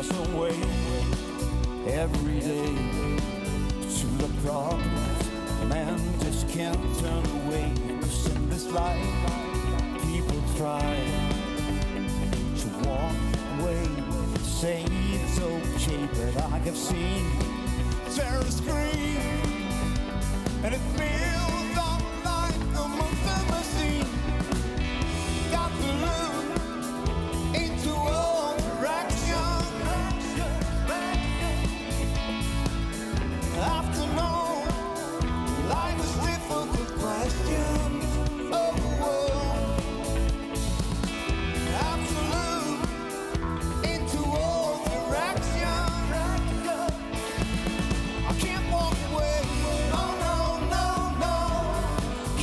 some way every day to the progress. Man just can't turn away. 'Cause in this life, people try to walk away, say it's okay, but I have seen terrorists scream, and it feels like the most ever seen. Got to look into all directions. Have to know life is difficult questions. Oh, have to look into all directions. I can't walk away. No, no, no, no.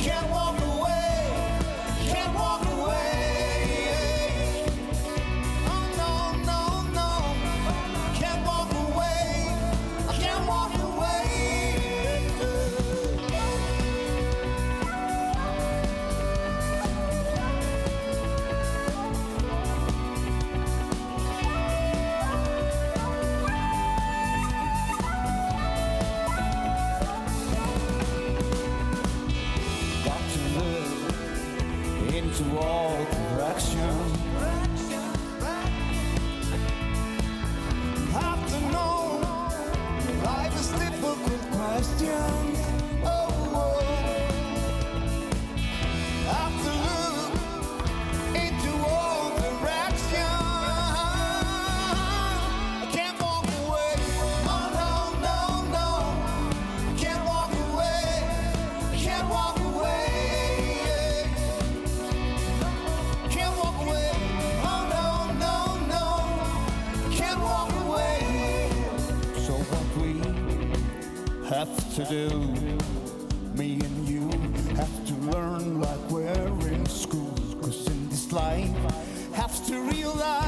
Can't walk away. Can't walk away. Oh, no, no, no. Can't walk away. I can't walk away. Got to look into all directions. Have to know life is difficult questions. Oh, have to look into all directions. I can't walk away. Oh, no, no, no. Can't walk away. Can't walk away. Can't walk away. Oh, no, no, no. Can't walk away. So what we have to do, me and you have to learn like we're in school. 'Cause in this life, have to realize